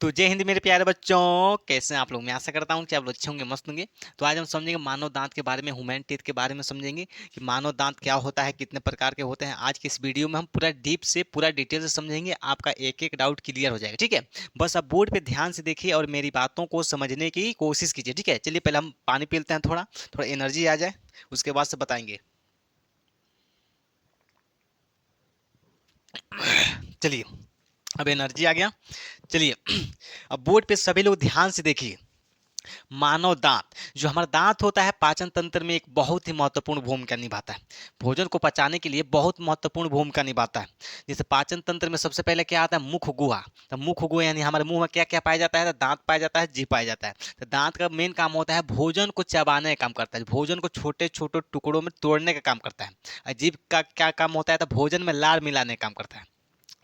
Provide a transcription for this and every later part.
तो जय हिंद मेरे प्यारे बच्चों, कैसे हैं आप लोग। मैं आशा करता हूँ कि आप लोग अच्छे होंगे, मस्त होंगे। तो आज हम समझेंगे मानव दांत के बारे में, ह्यूमन टीथ के बारे में समझेंगे कि मानव दांत क्या होता है, कितने प्रकार के होते हैं। आज की इस वीडियो में हम पूरा डीप से, पूरा डिटेल से समझेंगे, आपका एक एक डाउट क्लियर हो जाएगा। ठीक है, बस आप बोर्ड पे ध्यान से देखिए और मेरी बातों को समझने की कोशिश कीजिए। ठीक है, चलिए पहले हम पानी पी लेते हैं, थोड़ा थोड़ा एनर्जी आ जाए, उसके बाद से बताएंगे। चलिए, अब एनर्जी आ गया। चलिए अब बोर्ड पे सभी लोग ध्यान से देखिए। मानव दांत, जो हमारा दांत होता है, पाचन तंत्र में एक बहुत ही महत्वपूर्ण भूमिका निभाता है। भोजन को पचाने के लिए बहुत महत्वपूर्ण भूमिका निभाता है। जैसे पाचन तंत्र में सबसे पहले क्या आता है, मुख गुहा। तो मुख गुहा यानी हमारे मुंह में क्या क्या पाया जाता है, तो दांत पाया जाता है, जीभ पाया जाता है। तो दांत का मेन काम होता है भोजन को चबाने का काम करता है, भोजन को छोटे छोटे टुकड़ों में तोड़ने का काम करता है। और जीभ का क्या काम होता है, तो भोजन में लार मिलाने का काम करता है।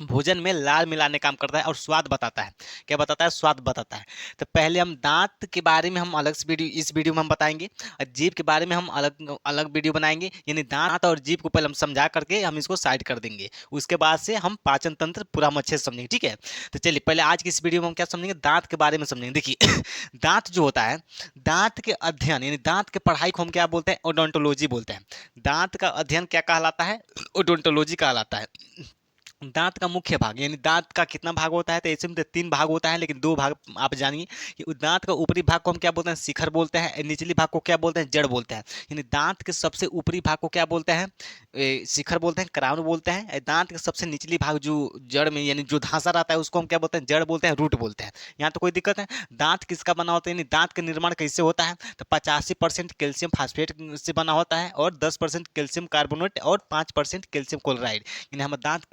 भोजन में लाल मिलाने काम करता है और स्वाद बताता है। क्या बताता है, स्वाद बताता है। तो पहले हम दांत के बारे में हम अलग से वीडियो, इस वीडियो में हम बताएंगे। और जीभ के बारे में हम अलग अलग वीडियो बनाएंगे। यानी दांत और जीभ को पहले हम समझा करके हम इसको साइड कर देंगे, उसके बाद से हम पाचन तंत्र पूरा हम अच्छे से समझेंगे। ठीक है, तो चलिए पहले आज की इस वीडियो में हम क्या समझेंगे, दांत के बारे में समझेंगे। देखिए दांत जो होता है, दांत के अध्ययन यानी दांत के पढ़ाई को हम क्या बोलते हैं, ओडोंटोलॉजी बोलते हैं। दांत का अध्ययन क्या कहलाता है, ओडोंटोलॉजी कहलाता है। दांत का मुख्य भाग यानी दांत का कितना भाग होता है, तो ऐसे में तो तीन भाग होता है, लेकिन दो भाग आप जानिए कि दांत का ऊपरी भाग को हम क्या बोलते हैं, शिखर बोलते हैं। निचली भाग को क्या बोलते हैं, जड़ बोलते हैं। यानी दांत के सबसे ऊपरी भाग को क्या बोलते हैं, शिखर बोलते हैं, क्राउन बोलते हैं। दांत के सबसे निचली भाग जो जड़ में यानी जो धांसा रहता है, उसको हम क्या बोलते हैं, जड़ बोलते हैं, रूट बोलते हैं। यहाँ तो कोई दिक्कत है। दांत किसका बना होता है, यानी दांत का निर्माण कैसे होता है, तो 85% कैल्शियम फास्फेट से बना होता है, और 10% कैल्शियम कार्बोनेट और 5% कैल्शियम क्लोराइड।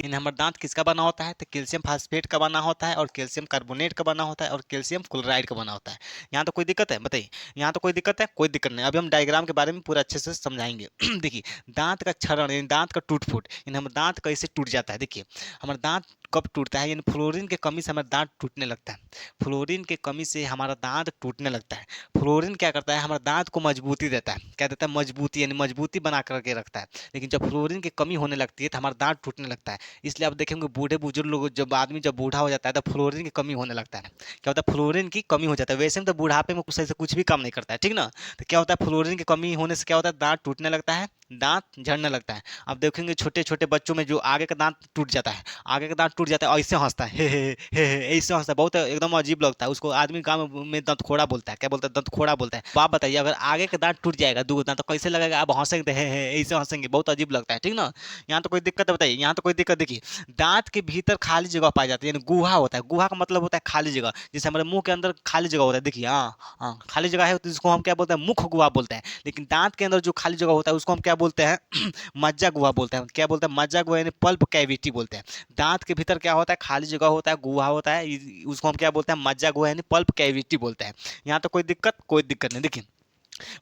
हमारा दांत किसका बना होता है, तो कैल्शियम फास्फेट का बना होता है, और कैल्शियम कार्बोनेट का बना होता है, और कैल्शियम क्लोराइड का बना होता है। यहाँ तो कोई दिक्कत है, बताइए। यहाँ तो कोई दिक्कत है, कोई दिक्कत नहीं। अभी हम डायग्राम के बारे में पूरा अच्छे से समझाएंगे। देखिए, दांत का क्षरण यानी दांत का टूट फूट, यानी हमारा दांत कैसे टूट जाता है। देखिए, हमारा दांत कब टूटता है, यानी फ्लोरीन की कमी से हमारा दांत टूटने लगता है। फ्लोरीन की कमी से हमारा दांत टूटने लगता है। फ्लोरीन क्या करता है, हमारे दांत को मजबूती देता है। क्या देता है, मजबूती, यानी मजबूती बना करके रखता है। लेकिन जब फ्लोरीन की कमी होने लगती है तो हमारा दांत टूटने लगता है। इसलिए आप देखेंगे बूढ़े बुजुर्ग लोग, जब आदमी जब बूढ़ा हो जाता है तो फ्लोरीन की कमी होने लगता है। क्या होता है, फ्लोरीन की कमी हो जाता है। वैसे में तो बुढ़ापे में कुछ ऐसे कुछ भी काम नहीं करता है, ठीक ना। तो क्या होता है, फ्लोरीन की कमी होने से क्या होता है, दांत टूटने लगता है, दांत झड़ने लगता है। आप देखेंगे छोटे छोटे बच्चों में जो आगे का दांत टूट जाता है, आगे का दांत टूट जाता है, ऐसे हंसता है, हे ऐसे हंसता है, बहुत एकदम अजीब लगता है उसको। आदमी गाँव में दंतखोड़ा बोलता है। क्या बोलता है, दंतखोड़ा बोलता है। तो आप बताइए, अगर आगे का दांत टूट जाएगा, दो दांत, तो कैसे लगेगा, आप हंसेंगे, हे ऐसे हंसेंगे, बहुत अजीब लगता है, ठीक ना। यहाँ तो कोई दिक्कत है, बताइए। यहाँ तो कोई दिक्कत। देखिए, दांत के भीतर खाली जगह पाई जाती है, यानी गुहा होता है। गुहा का मतलब होता है खाली जगह, जैसे हमारे मुंह के अंदर खाली जगह होता है। देखिए, हाँ हाँ, खाली जगह है तो इसको हम क्या बोलते हैं, मुख गुहा बोलते हैं। लेकिन दांत के अंदर जो खाली जगह होता है उसको हम क्या बोलते हैं, मज्जा गुहा बोलते हैं। क्या बोलते हैं, मज्जा गुहा यानी पल्प कैविटी बोलते हैं। दांत के भीतर क्या होता है, खाली जगह होता है, गुहा होता है, उसको हम क्या बोलते हैं, मज्जा गुहा यानी पल्प कैविटी बोलते हैं। यहाँ तो कोई दिक्कत नहीं। देखिए,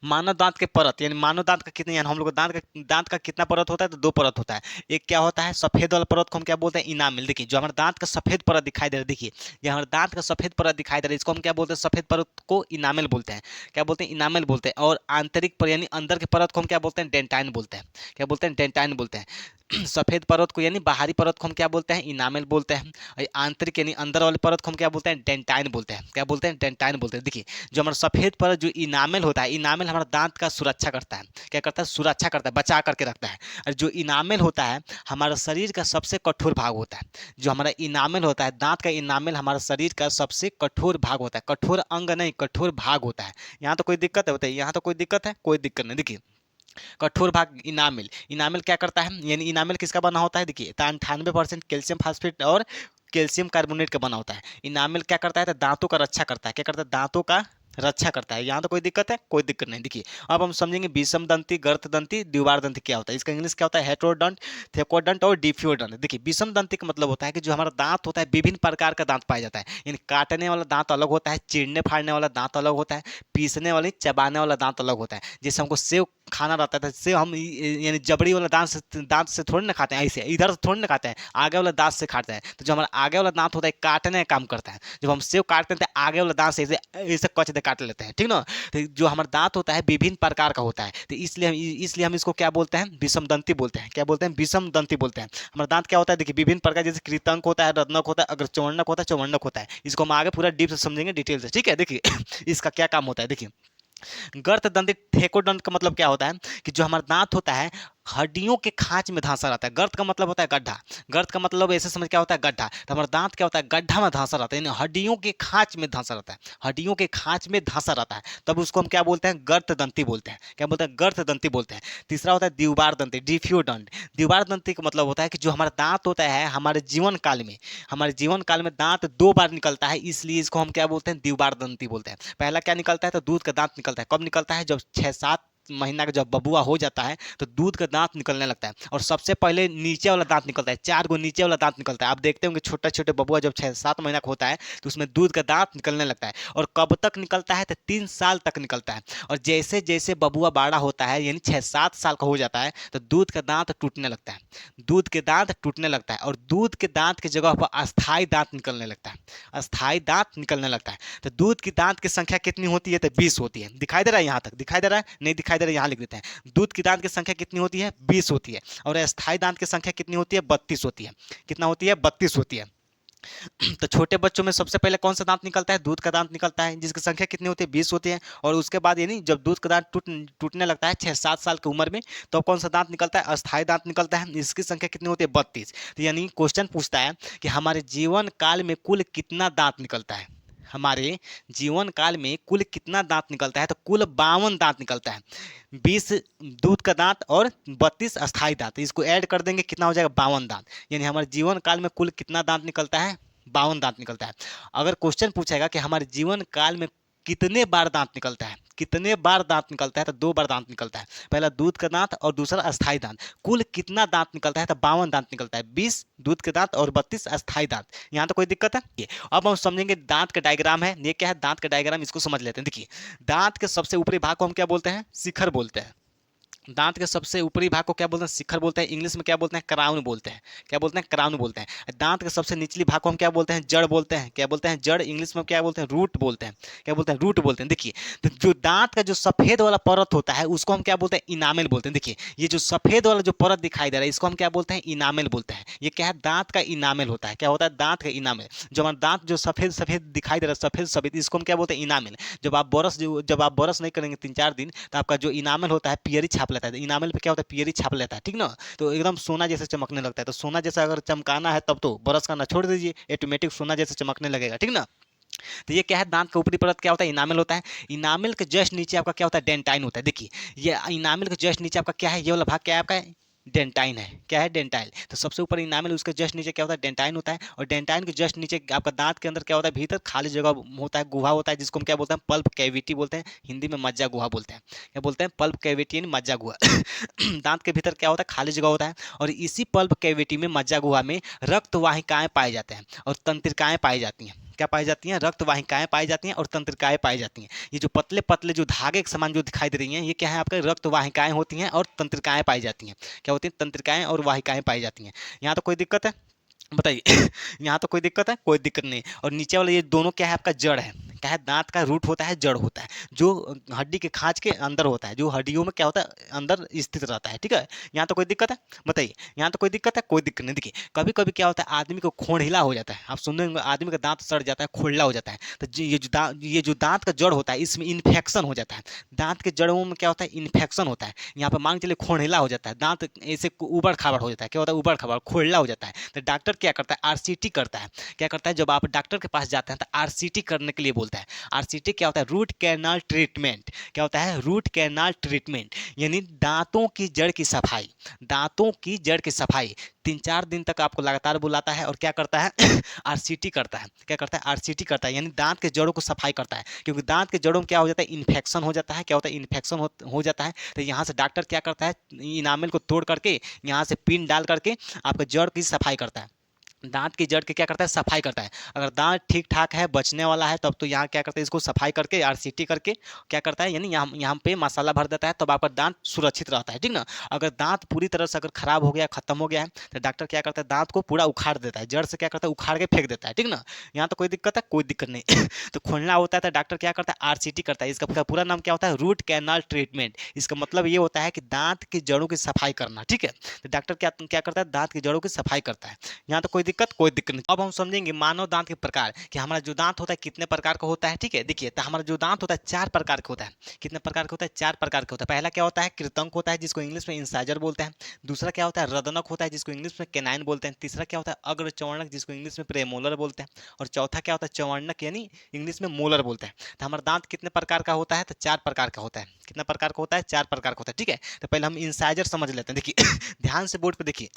मानव दांत के परत यानी मानव दांत का कितने, यानी हम लोग दांत का कितना परत होता है, तो दो परत होता है। एक क्या होता है, सफेद वाला परत को हम क्या बोलते हैं, इनामिल। देखिए, जो हमारे दांत का सफेद परत दिखाई दे रहा है, देखिए ये हमारे दांत का सफेद परत दिखाई दे रहा है, इसको हम क्या बोलते हैं, सफेद परत को इनामिल बोलते हैं। क्या बोलते हैं, इनामिल बोलते हैं। और आंतरिक पर यानी अंदर के परत को हम क्या बोलते हैं, डेंटाइन बोलते हैं। क्या बोलते हैं, डेंटाइन बोलते हैं। सफेद परत को यानी बाहरी परत को हम क्या बोलते हैं, इनामिल बोलते हैं। और आंतरिक यानी अंदर वाले परत को हम क्या बोलते हैं, डेंटाइन बोलते हैं। क्या बोलते हैं, डेंटाइन बोलते हैं। देखिए, जो हमारा सफेद परत जो इनामिल होता है, इनामिल हमारा दांत का सुरक्षा करता है। क्या करता है, सुरक्षा करता है, बचा करके रखता है। और जो इनामिल होता है हमारा शरीर का सबसे कठोर भाग होता है। जो हमारा इनामिल होता है, दांत का इनामिल हमारा शरीर का सबसे कठोर भाग होता है। कठोर अंग नहीं, कठोर भाग होता है। यहाँ तो कोई दिक्कत है, बताइए। यहाँ तो कोई दिक्कत है, कोई दिक्कत नहीं। देखिए, कठोर भाग इनामिल, इनामिल क्या करता है, यानी इनामिल किसका बना होता है, देखिए 98% कैल्शियम फास्फेट और कैल्शियम कार्बोनेट का बना होता है। इनामिल क्या करता है, तो दांतों का रक्षा करता है। क्या करता है, दांतों का रक्षा करता है। यहाँ तो कोई दिक्कत है, कोई दिक्कत नहीं। देखिए, अब हम समझेंगे विषम दंती, गर्त दंती, द्विबार दंती क्या होता है। इसका इंग्लिश क्या होता है, हेटेरोडंट, थेकोडंट और डिफ्यूडंट। देखिए, विषम दंती का मतलब होता है कि जो हमारा दांत होता है, विभिन्न प्रकार का दांत पाया जाता है। यानी काटने वाला दांत अलग होता है, चीरने फाड़ने वाला दांत अलग होता है, पीसने वाली चबाने वाला दांत अलग होता है। जैसे हमको सेव खाना रहता था, सेव हम यानी जबड़ी वाला दांत से थोड़ी ना खाते हैं, ऐसे इधर से थोड़ी ना खाते हैं, आगे वाला दांत से खाते हैं। तो जो हमारा आगे वाला दांत होता है काटने का काम करता है। जब हम सेव काटते हैं तो आगे वाला दांत से ऐसे ऐसे कच दे काट लेते हैं, ठीक ना। तो जो हमारा दांत होता है विभिन्न प्रकार का होता है, तो इसलिए हम इसको क्या बोलते हैं, विषम दंती बोलते हैं। क्या बोलते हैं, विषम दंती बोलते हैं। हमारा दांत क्या होता है, देखिए विभिन्न प्रकार, जैसे कृतंक होता है, रत्नक होता है, अगर चौवर्णक होता है, चौवर्णक होता है। इसको हम आगे पूरा डीप से समझेंगे, डिटेल से, ठीक है। देखिए इसका क्या काम होता है, देखिए गर्त दंती ठेकोदंत का मतलब क्या होता है कि जो हमारा दांत होता है हड्डियों के खांच में धंसा रहता है। गर्त का मतलब होता है गड्ढा, गर्त का मतलब ऐसे समझ क्या होता है, गड्ढा। तो हमारा दांत क्या होता है, गड्ढा में धंसा रहता है, यानी हड्डियों के खांच में धंसा रहता है, हड्डियों के खांच में धंसा रहता है, तब उसको हम क्या बोलते हैं, गर्त दंती बोलते हैं। क्या बोलते हैं, गर्त दंती बोलते हैं। तीसरा होता है द्विबार दंती, डिफ्यूडंट। द्विबार दंती का मतलब होता है कि जो हमारा दांत होता है हमारे जीवन काल में, हमारे जीवन काल में दांत 2 बार निकलता है, इसलिए इसको हम क्या बोलते हैं, द्विबार दंती बोलते हैं। पहला क्या निकलता है, तो दूध का दांत निकलता है। कब निकलता है, जब 6-7 महीना का जब बबुआ हो जाता है तो दूध का दांत निकलने लगता है, और सबसे पहले नीचे वाला दांत निकलता है, 4 गो नीचे वाला दांत निकलता है। आप देखते होंगे छोटा छोटे बबुआ जब 6-7 महीना का होता है तो उसमें दूध का दांत निकलने लगता है। और कब तक निकलता है, तो 3 साल तक निकलता है। और जैसे जैसे बबुआ बड़ा होता है, यानी 6-7 साल का हो जाता है, तो दूध का दांत टूटने लगता है, दूध के दांत टूटने लगता है, और दूध के दांत की जगह पर अस्थायी दांत निकलने लगता है, अस्थायी दांत निकलने लगता है। तो दूध की दांत की संख्या कितनी होती है, तो 20 होती है। दिखाई दे रहा है, यहाँ तक दिखाई दे रहा है, नहीं दिखाई दे रहा है, यहाँ लिख देते हैं। दूध की दांत की संख्या कितनी होती है, 20 होती है। और अस्थायी दांत की संख्या कितनी होती है, 32 होती है। कितना होती है, 32 होती है। तो छोटे बच्चों में सबसे पहले कौन सा दांत निकलता है, दूध का दांत निकलता है, जिसकी संख्या कितनी होती है, 20 होती है। और उसके बाद यानी जब दूध का दांत टूटने लगता है 6-7 साल की उम्र में, तो कौन सा दांत निकलता है, अस्थायी दांत निकलता है, इसकी संख्या कितनी होती है, 32। तो यानी क्वेश्चन पूछता है कि हमारे जीवन काल में कुल कितना दांत निकलता है, हमारे जीवन काल में कुल कितना दांत निकलता है, तो कुल 52 दांत निकलता है। 20 दूध का दांत और 32 अस्थायी दांत, इसको ऐड कर देंगे, कितना हो जाएगा, 52 दांत। यानी हमारे जीवन काल में कुल कितना दांत निकलता है, 52 दांत निकलता है। अगर क्वेश्चन पूछेगा कि हमारे जीवन काल में कितने बार दांत निकलता है, कितने बार दांत निकलता है, तो 2 बार दांत निकलता है। पहला दूध का दांत और दूसरा अस्थायी दांत। कुल कितना दांत निकलता है, तो 52 दांत निकलता है, 20 दूध के दांत और 32 अस्थायी दांत। यहाँ तो कोई दिक्कत है, अब हम समझेंगे दांत का डायग्राम है, ये क्या है, दांत का डायग्राम, इसको समझ लेते हैं। देखिए दांत के सबसे ऊपरी भाग को हम क्या बोलते हैं, शिखर बोलते हैं। दांत के सबसे ऊपरी भाग को क्या बोलते हैं, शिखर बोलते हैं। इंग्लिश में क्या बोलते हैं, क्राउन बोलते हैं। क्या बोलते हैं, क्राउन बोलते हैं। दांत के सबसे निचली भाग को हम क्या बोलते हैं, जड़ बोलते हैं। क्या बोलते हैं, जड़। इंग्लिश में क्या बोलते हैं, रूट बोलते हैं। क्या बोलते हैं, रूट बोलते हैं। देखिए तो जो दांत का जो सफेद वाला परत होता है उसको हम क्या बोलते हैं, इनामेल बोलते हैं। देखिए ये जो सफेद वाला जो परत दिखाई दे रहा है इसको हम क्या बोलते हैं, इनामेल बोलते हैं। ये क्या है, दांत का इनामेल होता है। क्या होता है, दांत का इनामेल। जो हमारा दांत जो सफेद सफेद दिखाई दे रहा है, सफेद सफेद, इसको हम क्या बोलते हैं, इनामेल। जब आप ब्रश नहीं करेंगे 3-4 दिन, तो आपका जो इनामेल होता है पियरी छाप लेता है। इनामेल पे क्या होता है, पियरी छाप लेता है, ठीक ना। तो एकदम सोना जैसे चमकने लगता है। तो सोना जैसा अगर चमकाना है तब तो ब्रश करना छोड़ दीजिए, ऑटोमेटिक सोना जैसे चमकने लगेगा, ठीक ना। तो ये क्या है, दांत का ऊपरी परत क्या होता है, इनामेल होता है। इनामेल के जस्ट नीचे आपका क्या होता है, डेंटाइन होता है। देखिए ये इनामेल के जस्ट नीचे आपका क्या है, ये वाला भाग क्या है आपका, डेंटाइन है। क्या है, डेंटाइल। तो सबसे ऊपर इनामेल, उसके जस्ट नीचे क्या होता है, डेंटाइन होता है। और डेंटाइन के जस्ट नीचे आपका दांत के अंदर क्या होता है, भीतर खाली जगह होता है, गुहा होता है, जिसको हम क्या बोलते हैं, पल्प कैविटी बोलते हैं। हिंदी में मज्जा गुहा बोलते हैं। क्या बोलते हैं, पल्प कैविटी यानी मज्जा गुहा। दांत के भीतर क्या होता है, खाली जगह होता है। और इसी पल्प कैविटी में, मज्जा गुहा में रक्त वाहिकाएं पाए जाते हैं और तंत्रिकाएं पाई जाती हैं। क्या पाई जाती हैं, रक्त वाहिकाएं पाई जाती हैं और तंत्रिकाएं पाई जाती हैं। ये जो पतले पतले जो धागे के समान जो दिखाई दे रही हैं, ये क्या है, आपके रक्त वाहिकाएं होती हैं और तंत्रिकाएं पाई जाती हैं। क्या होती हैं, तंत्रिकाएं और वाहिकाएं पाई जाती हैं। यहाँ तो कोई दिक्कत है, बताइए। यहाँ तो कोई दिक्कत है, कोई दिक्कत नहीं। और नीचे वाला ये दोनों क्या है, आपका जड़ है। क्या है, दांत का रूट होता है, जड़ होता है, जो हड्डी के खांच के अंदर होता है, जो हड्डियों में क्या होता है, अंदर स्थित रहता है, ठीक है। यहाँ तो कोई दिक्कत है, बताइए। यहाँ तो कोई दिक्कत है, कोई दिक्कत नहीं। देखिए कभी कभी क्या होता है, आदमी को खोड़िला हो जाता है। आप सुनने होंगे आदमी का दांत सड़ जाता है, खोड़िला हो जाता है। तो ये जो दांत का जड़ होता है इसमें इन्फेक्शन हो जाता है। दांत के जड़ों में क्या होता है, इन्फेक्शन होता है। यहाँ पर मान चलिए खोड़िला हो जाता है, दांत ऐसे उबड़ खाबड़ हो जाता है। क्या होता है, उबड़ खाबड़, खोड़िला हो जाता है। तो डॉक्टर क्या करता है, आरसीटी करता है। क्या करता है, जब आप डॉक्टर के पास जाते हैं तो आरसीटी करने के लिए बोलता है। आरसीटी क्या होता है, रूट कैनाल ट्रीटमेंट। क्या होता है, रूट कैनाल ट्रीटमेंट, यानी दांतों की जड़ की सफाई। दांतों की जड़ की सफाई 3-4 दिन तक आपको लगातार बुलाता है और क्या करता है, आरसीटी करता है। क्या करता है, आरसीटी करता है, यानी दांत के जड़ों को सफाई करता है। क्योंकि दांत के जड़ों में क्या हो जाता है, इन्फेक्शन हो जाता है। क्या होता है, इन्फेक्शन हो जाता है। तो यहाँ से डॉक्टर क्या करता है, इनामेल को तोड़ करके यहाँ से पिन डाल करके आपके जड़ की सफाई करता है। दांत की जड़ की क्या करता है, सफाई करता है। अगर दांत ठीक ठाक है, बचने वाला है, तब तो यहाँ क्या करते हैं, इसको सफाई करके आरसीटी करके क्या करता है, यानी यहाँ यहाँ पे मसाला भर देता है, तब आपका दांत सुरक्षित रहता है, ठीक ना। अगर दांत पूरी तरह से अगर खराब हो गया, खत्म हो गया है, तो डॉक्टर क्या करता है, दांत को पूरा उखाड़ देता है, जड़ से क्या करता है, उखाड़ के फेंक देता है, ठीक ना। यहाँ तो कोई दिक्कत है, कोई दिक्कत नहीं। तो खोलना होता है तो डॉक्टर क्या करता है, आरसीटी करता है। इसका पूरा नाम क्या होता है, रूट कैनाल ट्रीटमेंट। इसका मतलब ये होता है कि दांत की जड़ों की सफाई करना, ठीक है। तो डॉक्टर क्या क्या करता है, दांत की जड़ों की सफाई करता है। यहाँ तो कोई दिक्कत नहीं। अब हम समझेंगे मानव दांत के प्रकार, कि हमारा जो दांत होता है कितने प्रकार का होता है, ठीक है। देखिए, तो हमारा जो दांत होता है 4 प्रकार का होता है। कितने प्रकार का होता है, 4 प्रकार का होता है। पहला क्या होता है, कृतंक होता है, जिसको इंग्लिश में इंसाइजर बोलते हैं। दूसरा क्या होता है, रदनक होता है, जिसको इंग्लिश में केनाइन बोलते हैं। तीसरा क्या होता है, अग्र चवर्णक, जिसको इंग्लिश में प्रेमोलर बोलते हैं। और चौथा क्या होता है, चवर्णक, यानी इंग्लिश में मोलर बोलते हैं। तो हमारा दांत कितने प्रकार का होता है, तो 4 प्रकार का होता है। कितना प्रकार का होता है, 4 प्रकार का होता है, ठीक है। तो पहले हम इंसाइजर समझ लेते हैं। देखिए, ध्यान से बोर्ड पे देखिए।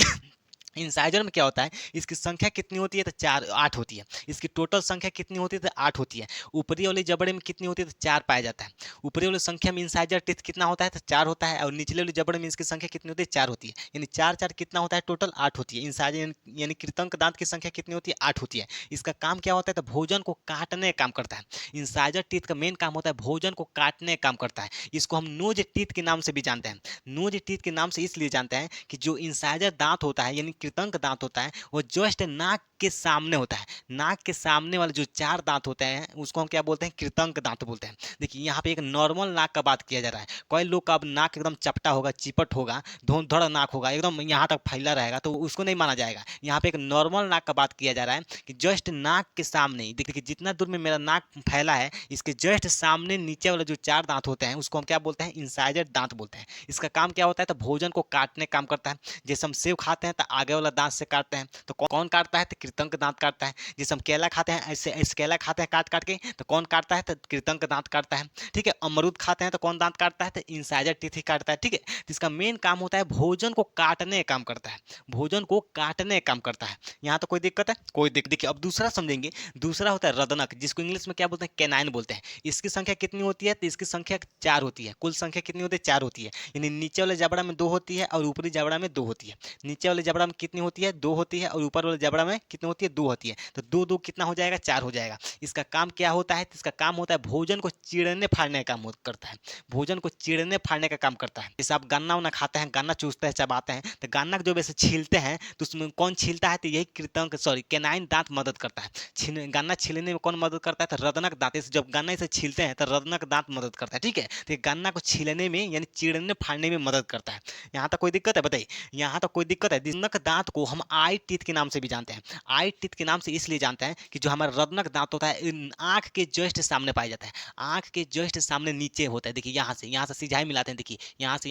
इंसाइजर में क्या होता है, इसकी संख्या कितनी होती है, तो 8 होती है। इसकी टोटल संख्या कितनी होती है, तो 8 होती है। ऊपरी वाली जबड़े में कितनी होती है, तो 4 पाया जाता है। ऊपरी वाली संख्या में इंसाइजर टीथ कितना होता है, तो 4 होता है। और निचले वाली जबड़े में इसकी संख्या कितनी होती है, 4 होती है। यानी 4 4 कितना होता है, टोटल 8 होती है। इंसाइजर यानी कृतंक दांत की संख्या कितनी होती है, 8 होती है। इसका काम क्या होता है, तो भोजन को काटने का काम करता है। इंसाइजर टीथ का मेन काम होता है भोजन को काटने का काम करता है। इसको हम नोज टीथ के नाम से भी जानते हैं। नोज टीथ के नाम से इसलिए जानते हैं कि जो इंसाइजर दांत होता है, यानी कृतंक दांत होता है, वो जस्ट नाक के सामने होता है। नाक के सामने वाले जो 4 दांत होते हैं, उसको हम क्या बोलते हैं, कृतंक दांत बोलते हैं। देखिए, यहाँ पे एक नॉर्मल नाक का बात किया जा रहा है। कोई लोग का अब नाक एकदम चपटा होगा, चिपट होगा, धुंधड़ नाक होगा, एकदम यहाँ तक फैला रहेगा, तो उसको नहीं माना जाएगा। यहाँ पे एक नॉर्मल नाक का बात किया जा रहा है, कि जस्ट नाक के सामने ही, देखिए जितना दूर में मेरा नाक फैला है, इसके जस्ट सामने नीचे वाले जो 4 दांत होते हैं, उसको हम क्या बोलते हैं, इंसाइजर दांत बोलते हैं। इसका काम क्या होता है, तो भोजन को काटने का काम करता है। जैसे हम सेव खाते हैं तो आगे वाला दांत से काटते हैं, तो कौन काटता है, तो कृतंक दांत काटता है। जैसे हम केला खाते हैं, ऐसे ऐसे केला खाते हैं काट काट के, तो कौन काटता है, तो कृतंक दांत काटता है, ठीक है। अमरूद खाते हैं तो कौन दांत काटता है, तो इंसाइजर टीथ ही काटता है, ठीक है। तो इसका मेन काम होता है भोजन को काटने का काम करता है। भोजन को काटने का काम करता है। यहाँ तो कोई दिक्कत है, कोई दिक्कत। देखिए, अब दूसरा समझेंगे। दूसरा होता है रदनक, जिसको इंग्लिश में क्या बोलते हैं, कैनाइन बोलते हैं। इसकी संख्या कितनी होती है, तो इसकी संख्या 4 होती है। कुल संख्या कितनी होती है, 4 होती है। यानी नीचे वाले जबड़ा में 2 होती है और ऊपरी जबड़ा में 2 होती है। नीचे वाले जबड़ा में कितनी होती है, 2 होती है, और ऊपर वाले जबड़ा में कितनी होती है, 2 होती है। तो 2 2 कितना हो जाएगा, 4 हो जाएगा। इसका काम क्या होता है, तो इसका काम होता है भोजन को चीरने फाड़ने का काम करता है। भोजन को चीरने फाड़ने का काम करता है। जैसे आप गन्ना उन्ना खाते हैं, गन्ना चूसते हैं, चबाते हैं, तो गन्ना को जब ऐसे छीलते हैं, तो उसमें कौन छीलता है, तो यही कृतंक सॉरी कैनाइन दांत मदद करता है। गन्ना छीलने में कौन मदद करता है, तो रदनक दांत। इसे जब गन्ना इसे छीलते हैं, तो रदनक दांत मदद करता है, ठीक है। तो ये गन्ना को छीलने में यानी चीरने फाड़ने में मदद करता है। यहाँ तक कोई दिक्कत है, बताइए। यहाँ तक कोई दिक्कत है। रदनक दांत को हम आई टीथ के नाम से भी जानते हैं। आई टीथ के नाम से इसलिए जानते हैं कि जो हमारा रदनक दांत होता है, आंख के जस्ट सामने पाया जाता है। आंख के जस्ट सामने नीचे होता है। देखिए, यहाँ से सिझाई मिलाते हैं, देखिए यहाँ से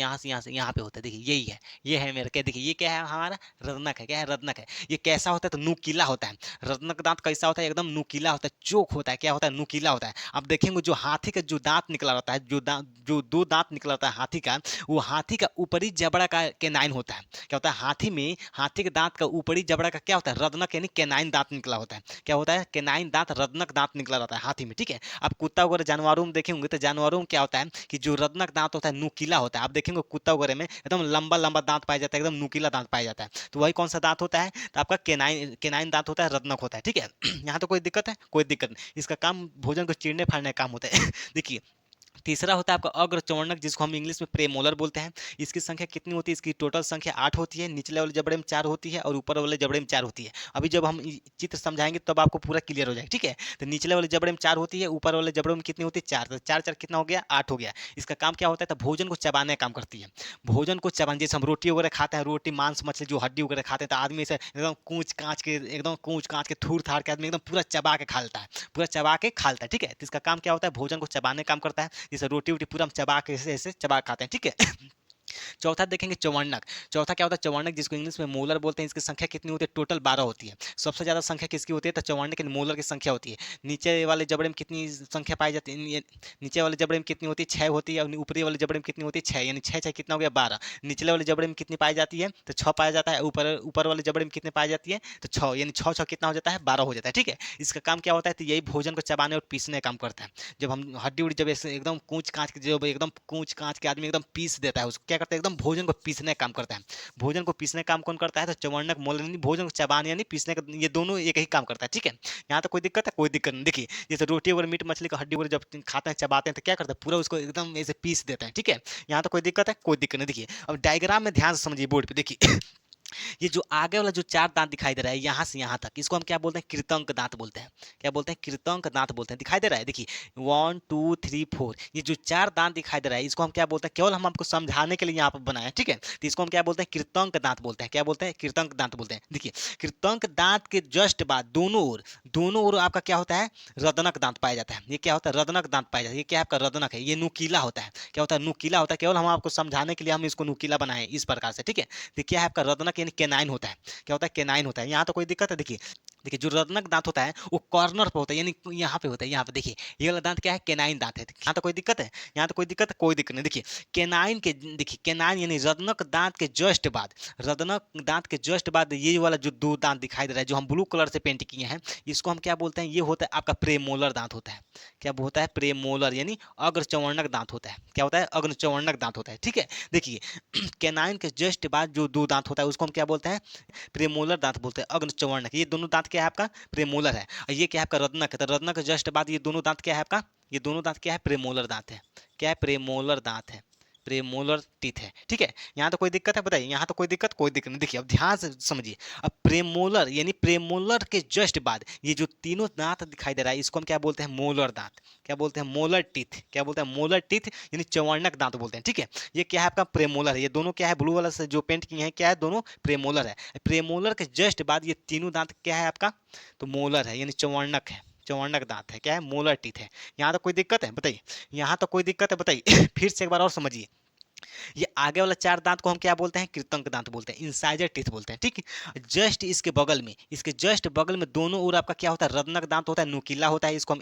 यहाँ पे होता है। देखिए, यही है, ये है मेरा क्या, देखिए ये क्या है, हमारा रदनक है। क्या है, रदनक है। ये कैसा होता है, तो नुकीला होता है। रत्नक दांत कैसा होता है, एकदम नुकीला होता है, चोक होता है। क्या होता है, नुकीला होता है। अब देखेंगे जो हाथी का जो दांत निकला रहता है, जो 2 दांत निकला रहता है हाथी का, वो हाथी का ऊपरी जबड़ा का केनाइन होता है। क्या होता है, हाथी के दांत का ऊपरी जबड़ा का क्या होता है, रत्नक यानी केनाइन दांत निकला होता है। क्या होता है, केनाइन दांत, रत्नक दांत निकला रहता है हाथी में, ठीक है। अब कुत्ता वगैरह जानवरों में देखेंगे, तो जानवरों में क्या होता है कि जो रत्नक दांत होता है नुकीला होता है। आप देखेंगे कुत्ता वगैरह में एकदम लंबा लंबा दांत पाया जाता है, एकदम नुकीला दांत पाया जाता है। तो वही कौन सा दांत होता है, तो आपका केनाइन दांत होता है, रत्नक होता है, ठीक है। यहाँ तो कोई दिक्कत है, कोई दिक्कत नहीं। इसका काम भोजन को चीरने फाड़ने का काम होता है। देखिए, तीसरा होता है आपका अग्रचवर्णक, जिसको हम इंग्लिश में प्रेमोलर बोलते हैं। इसकी संख्या कितनी होती है, इसकी टोटल संख्या 8 होती है। निचले वाले जबड़े में 4 होती है और ऊपर वाले जबड़े में 4 होती है। अभी जब हम चित्र समझाएंगे तब आपको पूरा क्लियर हो जाएगा, ठीक है। तो निचले वाले जबड़े में 4 होती है, ऊपर वाले जबड़े में कितनी होती है, 4। तो 4 4 कितना हो गया, 8 हो गया। इसका काम क्या होता है, तो भोजन को चबाने का काम करती है। भोजन को चबाने, जैसे हम रोटी वगैरह खाते हैं, रोटी मांस मछली जो हड्डी वगैरह खाते हैं, तो आदमी से एकदम कूच कांच के थूर थार के आदमी एकदम पूरा चबा के खा लेता है, पूरा चबा के खा लेता है, ठीक है। तो इसका काम क्या होता है, भोजन को चबाने का काम करता है। जैसे रोटी वोटी पूरा हम चबा के ऐसे चबा के खाते हैं, ठीक है। चौथा देखेंगे चौवर्णक। चौथा क्या होता है, चौवर्णक, जिसको इंग्लिश में मोलर बोलते हैं। इसकी संख्या कितनी होती है, टोटल 12 होती है। सबसे ज्यादा संख्या किसकी होती है, तो चौवर्णक मोलर की संख्या होती है। नीचे वाले जबड़े में कितनी संख्या पाई जाती है, नीचे वाले जबड़े में कितनी होती है, 6 होती है। और ऊपरी वाले जबड़े में कितनी होती है, 6। यानी 6 6 कितना हो गया, 12। निचले वाले जबड़े में कितनी पाई जाती है, तो 6 पाया जाता है। ऊपर ऊपर वाले जबड़े में कितनी पाई जाती है, तो 6। यानी 6 6 कितना हो जाता है, 12 हो जाता है, ठीक है। इसका काम क्या होता है, तो यही भोजन को चबाने और पीसने का काम करता है। जब हम हड्डी उड्डी जब ऐसे एकदम कूच कांच के, जब एकदम कूच कांच के आदमी एकदम पीस देता है, उसको क्या करता है, एकदम भोजन को पीसने का काम करता है। भोजन को पीसने का काम कौन करता है? तो चवर्णक मोलर यानी भोजन को चबाने यानी पीसने का, ये दोनों एक ही काम करता है। ठीक है, यहाँ तो कोई दिक्कत है? कोई दिक्कत नहीं। देखिए जैसे रोटी वगैरह मीट मछली का हड्डी वगैरह जब खाते हैं चबाते हैं तो क्या करते हैं? पूरा उसको एकदम ऐसे पीस देते हैं। ठीक है, यहाँ तो कोई दिक्कत है? कोई दिक्कत नहीं। देखिए अब डायग्राम में ध्यान से समझिए बोर्ड पे। देखिए ये जो आगे वाला जो चार दांत दिखाई दे रहा है यहाँ से यहाँ तक, इसको हम क्या बोलते हैं? कृतंक दांत बोलते हैं। क्या बोलते हैं? कृतंक दांत बोलते हैं। दिखाई दे रहा है? देखिए 1 2 3 4, ये जो चार दांत दिखाई दे रहा है इसको हम क्या बोलते हैं? केवल हम आपको समझाने के लिए यहाँ पर बनाए। ठीक है, तो इसको हम क्या बोलते हैं? कृतंक दांत बोलते हैं। क्या बोलते हैं? कृतंक दांत बोलते हैं। देखिए कृतंक दांत के जस्ट बाद दोनों ओर आपका क्या होता है? रदनक दांत पाया जाता है। ये क्या होता है? रदनक दांत पाया जाता है। ये क्या आपका? रदनक है। ये नुकीला होता है। क्या होता है? नुकीला होता है। केवल हम आपको समझाने के लिए हम इसको नुकीला बनाए इस प्रकार से। ठीक है, तो क्या है आपका? रदनक यानी केनाइन होता है। क्या होता है? केनाइन होता है। यहाँ तो कोई दिक्कत है? देखिए देखिए जो रत्नक दांत होता है वो कॉर्नर पे होता है, यानी यहाँ पे होता है। यहाँ पे देखिए ये वाला दांत क्या है? केनाइन दांत है। यहाँ तो कोई दिक्कत है? यहाँ तो कोई दिक्कत है? कोई दिक्कत नहीं। देखिए केनाइन के, देखिए केनाइन यानी रत्नक दांत के जस्ट बाद, रत्नक दांत के जस्ट बाद ये वाला जो दो दांत दिखाई दे रहा है जो हम ब्लू कलर से पेंट किए हैं, इसको हम क्या बोलते हैं? ये होता है आपका प्रेमोलर दांत होता है। क्या होता है? प्रेमोलर यानी अग्रचवर्णक दांत होता है। क्या होता है? अग्रचवर्णक दांत होता है। ठीक है, देखिए केनाइन के जस्ट बाद जो दो दांत होता है उसको हम क्या बोलते हैं? प्रेमोलर दांत बोलते हैं। अग्रचवर्णक, ये दोनों दांत क्या है आपका? प्रेमोलर है। और ये क्या है आपका? रत्नक है। तो रत्नक के जस्ट बाद ये दोनों दांत क्या है आपका? ये दोनों दांत क्या है? प्रेमोलर दांत है। क्या है? प्रेमोलर दांत है। प्रेमोलर टीथ है। ठीक है, यहाँ तो कोई दिक्कत है? बताइए, यहाँ तो कोई दिक्कत? कोई दिक्कत नहीं। देखिए अब ध्यान से समझिए। अब प्रेमोलर यानी प्रेमोलर के जस्ट बाद ये जो तीनों दांत दिखाई दे रहा है इसको हम क्या बोलते हैं? मोलर दांत। क्या बोलते हैं? Molar teeth. क्या बोलते हैं? मोलर टीथ यानी चवर्णक दांत बोलते हैं। ठीक है, ये क्या है आपका? प्रेमोलर है। ये दोनों क्या है? ब्लू वाला से जो पेंट किए हैं क्या है? दोनों प्रेमोलर है। प्रेमोलर के जस्ट बाद ये तीनों दांत क्या है आपका? तो मोलर है यानी चवर्णक है। चवर्णक दांत है। क्या है? मोलर टीथ है। यहाँ तो कोई दिक्कत है? बताइए, यहाँ तो कोई दिक्कत है? बताइए फिर से एक बार और समझिए। ये आगे वाला चार दांत को हम क्या बोलते हैं? कृतंक दांत बोलते हैं, इंसाइजर टीथ बोलते हैं। ठीक है, जस्ट इसके बगल में, इसके जस्ट बगल में दोनों ओर आपका क्या होता है? रत्नक दांत होता है, नुकीला होता है। इसको हम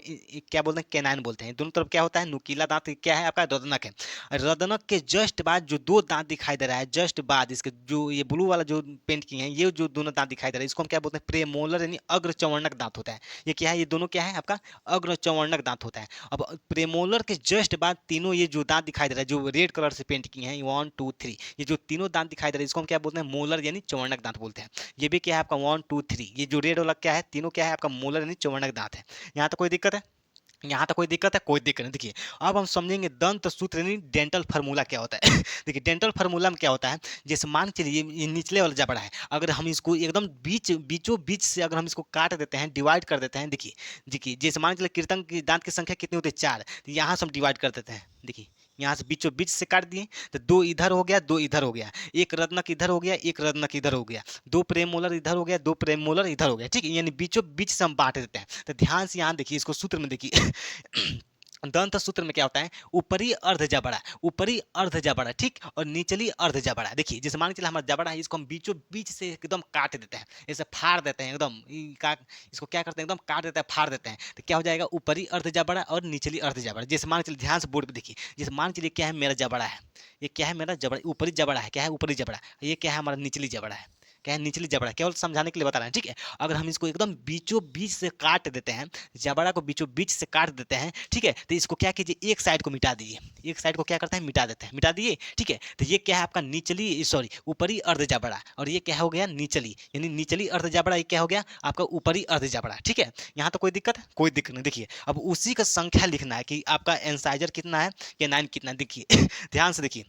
क्या बोलते हैं? केनाइन बोलते हैं। दोनों तरफ क्या होता है? नुकीला दांत क्या है आपका? रत्नक है। रत्नक के जस्ट बाद जो दो दांत दिखाई दे रहा है, जस्ट बाद इसके जो ये ब्लू वाला जो पेंट किए हैं, ये जो दोनों दांत दिखाई दे रहा है इसको हम क्या बोलते हैं? प्रेमोलर यानी अग्रचवर्णक दांत होता है। ये क्या है? ये दोनों क्या है आपका? अग्रचवर्णक दांत होता है। अब प्रेमोलर के जस्ट बाद तीनों ये जो दांत दिखाई दे रहा है जो रेड कलर से पेंट किए हैं 1 2 3, ये जो तीनों दांत दिखाई दे रहे हैं इसको हम क्या बोलते हैं? मोलर यानी चवर्णक दांत बोलते हैं। ये भी क्या है आपका? 1 2 3, ये जो रेड वाला क्या है? तीनों क्या है आपका? मोलर यानी चवर्णक दांत है। यहाँ तो कोई दिक्कत है? यहाँ तक कोई दिक्कत है? कोई दिक्कत नहीं। देखिए अब हम समझेंगे दंत सूत्र यानी डेंटल फार्मूला क्या होता है देखिए डेंटल फार्मूला में क्या होता है? जैसे मान के चलिए ये निचले वाला जबड़ा है, अगर हम इसको एकदम बीचों बीच से अगर हम इसको काट देते हैं, डिवाइड कर देते हैं। देखिए देखिए जैसे मान के चलिए कीर्तन की दांत की संख्या कितनी होती है? 4, तो यहाँ से हम डिवाइड कर देते हैं। देखिए यहाँ से बीचों बीच से काट दिए तो दो इधर हो गया, दो इधर हो गया, एक रत्नक इधर हो गया, एक रत्नक इधर हो गया, दो प्रेमोलर इधर हो गया, दो प्रेमोलर इधर हो गया। ठीक है, यानी बीचों बीच से हम बांट देते हैं। तो ध्यान से यहाँ देखिए, इसको सूत्र में देखिए दंत सूत्र में क्या होता है? ऊपरी अर्ध जबड़ा, ऊपरी अर्ध जबड़ा, ठीक, और निचली अर्ध जबड़ा। देखिए जैसे मान के चलिए हमारा जबड़ा है, इसको हम बीचों बीच से एकदम काट देते हैं, ऐसे फाड़ देते हैं एकदम, इसको क्या करते हैं? एकदम काट देते हैं, फाड़ देते हैं। तो क्या हो जाएगा? ऊपरी अर्ध जबड़ा और निचली अर्ध जबड़ा। जैसे मान के चलिए, ध्यान से बोर्ड पे देखिए, जैसे मान के चलिए क्या है? मेरा जबड़ा है, ये क्या है? मेरा जबड़ा, ऊपरी जबड़ा है। क्या है? ऊपरी जबड़ा। ये क्या है? हमारा निचली जबड़ा है। क्या है? निचली जबड़ा। केवल समझाने के लिए बता रहे हैं। ठीक है, अगर हम इसको एकदम बीचों बीच से काट देते हैं, जबड़ा को बीचों बीच से काट देते हैं, ठीक है, तो इसको क्या कीजिए? एक साइड को मिटा दीजिए। एक साइड को क्या करते हैं? मिटा देते हैं। मिटा दिए, ठीक है, तो ये क्या है आपका? निचली, सॉरी, ऊपरी अर्ध जबड़ा, और ये क्या हो गया? निचली, यानी निचली अर्ध जबड़ा। ये क्या हो गया आपका? ऊपरी अर्ध जबड़ा। ठीक है, यहाँ तो कोई दिक्कत है? कोई दिक्कत नहीं। देखिए अब उसी का संख्या लिखना है कि आपका एंसाइजर कितना है, या 9 कितना। देखिए ध्यान से देखिए,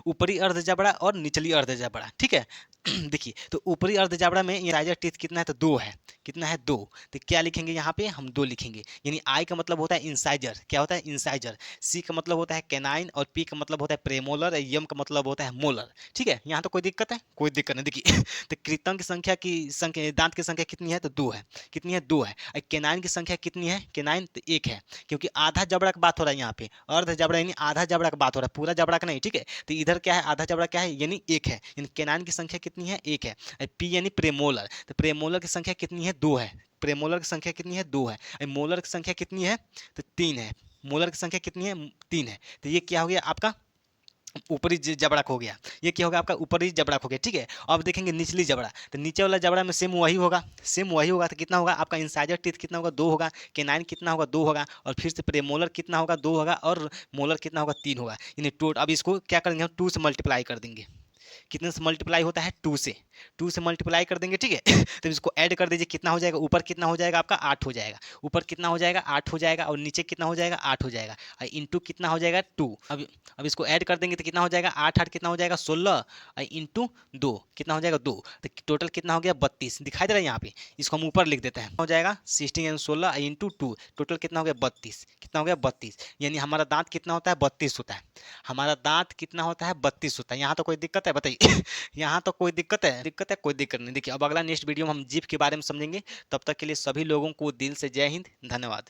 ऊपरी अर्ध जबड़ा और निचली अर्ध जबड़ा। ठीक है देखिए तो ऊपरी अर्ध जबड़ा में इंसाइजर टीथ कितना है? तो 2 है। कितना है? 2। तो क्या लिखेंगे यहाँ पे? हम 2 लिखेंगे। यानी आई का मतलब होता है इंसाइजर। क्या होता है? इंसाइजर। सी का मतलब होता है कैनाइन, और पी का मतलब होता है प्रेमोलर, और यम का मतलब होता है मोलर। ठीक है, यहाँ तो कोई दिक्कत है? कोई दिक्कत नहीं। देखिए तो कृतंक की संख्या दांत की संख्या कितनी है? तो 2 है। कितनी है? 2 है। और कैनाइन की संख्या कितनी है? कैनाइन तो 1 है, क्योंकि आधा जबड़ा की बात हो रहा है यहाँ पे। अर्ध जबड़ा यानी आधा जबड़ा की बात हो रहा है, पूरा जबड़ा का नहीं। ठीक है, तो इधर क्या है? आधा जबड़ा क्या है? यानी 1 है। यानी कैनाइन की संख्या कितनी है? 1 है। पी यानी प्रेमोलर, तो प्रेमोलर की संख्या कितनी है? 2 है। प्रेमोलर की संख्या कितनी है? 2 है। मोलर की संख्या कितनी है? तो 3 है। मोलर की संख्या कितनी है? 3 है। तो ये क्या हो गया आपका? ऊपरी जबड़ा खो गया, ये क्या होगा आपका ऊपरी जबड़ा खो गया, ठीक है। अब देखेंगे निचली जबड़ा, तो नीचे वाला जबड़ा में सेम वही होगा, सेम वही होगा, तो कितना होगा आपका इंसाइजर टीथ कितना होगा 2 होगा, केनाइन कितना होगा 2 होगा, और फिर से प्रेमोलर कितना होगा 2 होगा, और मोलर कितना होगा 3 होगा। यानी टोट अब इसको क्या करेंगे हम 2 से मल्टीप्लाई कर देंगे। कितने से मल्टीप्लाई होता है 2 से, 2 से मल्टीप्लाई कर देंगे, ठीक है। तो इसको ऐड कर दीजिए, कितना हो जाएगा, ऊपर कितना हो जाएगा आपका 8 हो जाएगा, ऊपर कितना हो जाएगा 8 हो जाएगा, और नीचे कितना हो जाएगा 8 हो जाएगा, और इंटू कितना हो जाएगा 2। अब इसको ऐड कर देंगे तो कितना हो जाएगा 8 8 कितना हो जाएगा 16, और इंटू 2 कितना हो जाएगा 2, तो टोटल कितना हो गया 32 दिखाई दे रहा है यहाँ पे। इसको हम ऊपर लिख देते हैं, हो जाएगा 16 एंड 16 इंटू 2, टोटल कितना हो गया 32, कितना हो गया 32। यानी हमारा दांत कितना होता है 32 होता है, हमारा दांत कितना होता है 32 होता है। यहाँ तो कोई दिक्कत है बताइए। यहाँ तो कोई दिक्कत है, दिक्कत है, कोई दिक्कत नहीं। देखिए अब अगला नेक्स्ट वीडियो में हम जीभ के बारे में समझेंगे। तब तक के लिए सभी लोगों को दिल से जय हिंद, धन्यवाद।